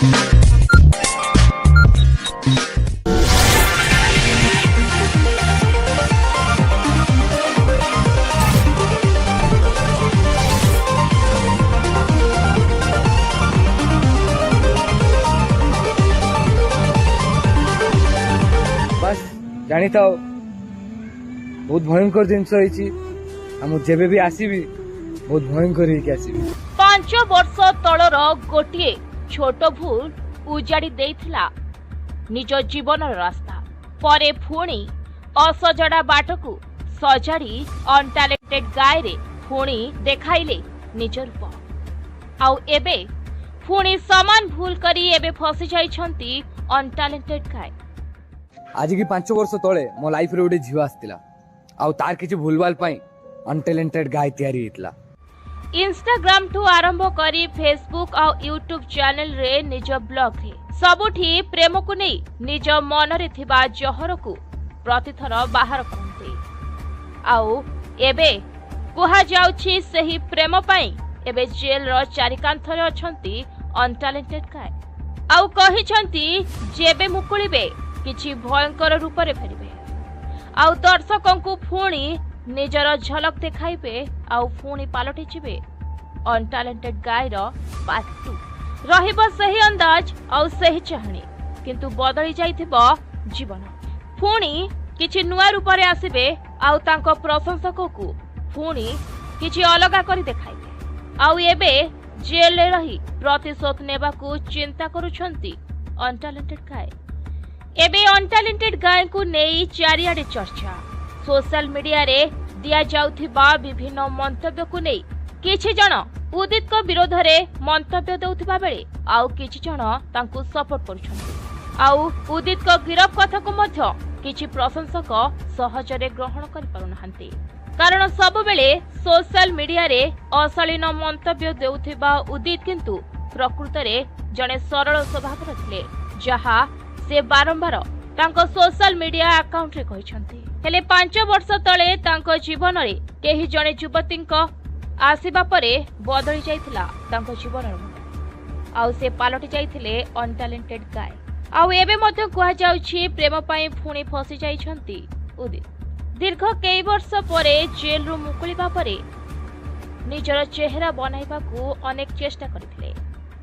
जानी था बहुत भयंकर जिनस जेबे भी आसबि बहुत भयंकर आसबि। 5 वर्ष तलर गोटे छोट भूल उजाड़ी देइथिला निज जीवन रास्ता परे पुणी असजड़ा बाट को सजाड़ी अनटैलेंटेड गाय रे पुणी देखाइले निज रूप आउ एबे पुणी समान भूल करी एबे फसी जाइछंती अनटैलेंटेड गाय। आज की 5 वर्ष तले मो लाइफ रे गोटे झील आसला आउ तार किछि भूलभाल पाई अनटैलेंटेड गाय तैयारी हेतला। इंस्टाग्राम ठू आरंभ करी फेसबुक और यूट्यूब चैनल रे निज ब्लॉग रे सबुठी प्रेम को नहीं निज मन रे थिबा जहर को प्रतिथर बाहर करते आउ एबे कुहा जाउछि सही प्रेम पाई एबे जेल रो चारिकांथरे अछंती अनटैलेंटेड गाय आउ कहिछंती जेबे मुकुलिबे किछि भयंकर रूप रे फेरिबे आउ दर्शकों को पुणी निजर झलक देखाइबे आउ पुणी पालटी जिबे अनटैलेंटेड गाय रो पार्ट 2 रहिबो सही अंदाज आउ सही चाहणी किंतु बदली जाइथिबो जीवन पुणी किछि नुआ रूप रे आसीबे आउ तांको प्रशंसक को पुणी किछि अलगा करी देखाइबे आउ एबे जेल रे रही प्रतिशोध नेबा को चिंता करूछंती अनटैलेंटेड गाय। एबे अनटैलेंटेड गाय को नेई चारियाडे चर्चा सोशल मीडिया रे दिया जाउथिबा विभिन्न मंतव्य को नेई किछि जण उदित को विरोध रे मंतव्य देउथिबा बेले आउ किछि जण तांको सपोर्ट करूछंती आउ उदित को गिरफ कथा को मध्य किछि प्रशंसक सहजरे ग्रहण करि पारुनाहांती कारण सब बेले सोशल मीडिया रे अशालीन मंतव्य देउथिबा उदित किंतु प्रकृत रे जणे सरल स्वभाव रथिले जहा से बारंबार तांको सोशल मीडिया अकाउंट रे कहिसंती हेले 5 वर्ष तले तांको जीवन रे केही जणे युवतींको आसीबा परे बदली जाइथिला तांको जीवन रे आउ से पालटी जाइथिले अनटैलेंटेड गाय आउ एबे मध्ये कुहा जाउछि प्रेम पई पुणी फसी जाइछंती उदित दीर्घ कई वर्ष परे जेल रु मुकुलिबा परे निजर चेहरा बनाइबा को अनेक चेष्टा करथिले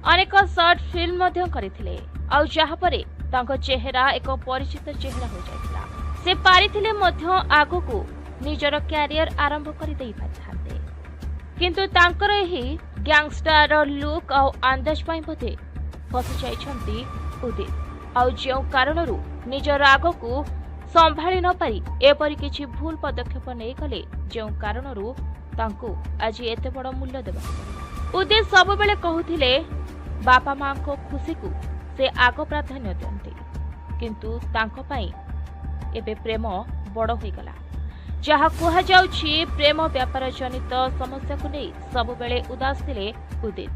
अनेक शॉर्ट फिल्म मध्ये करथिले आउ जहा परे तांको चेहरा एक परिचित चेहरा हो जाइतिला से पारिथिले मध्य आगो को निजर कैरियर आरंभ करि देई पाथाते किंतु तांकर एही गैंगस्टर लुक आउ अंदाज पई पथे फसी जाइछंती उदित आउ जेउ कारणरू निजर आगो को संभाली न पारी एपरि किछि भूल पदक्षेप नै कले जेउ कारणरू तांको आज एते बड़ मूल्य देबा उदित सब बेले कहूथिले बापा मां को खुशी को से आग प्राधान्य दियंती किंतु तांको पाई एबे प्रेम बड़ होई गला जहा कुहा जाउछि प्रेम व्यापार जनित समस्या को नै सब बेले उदास थिले उदित।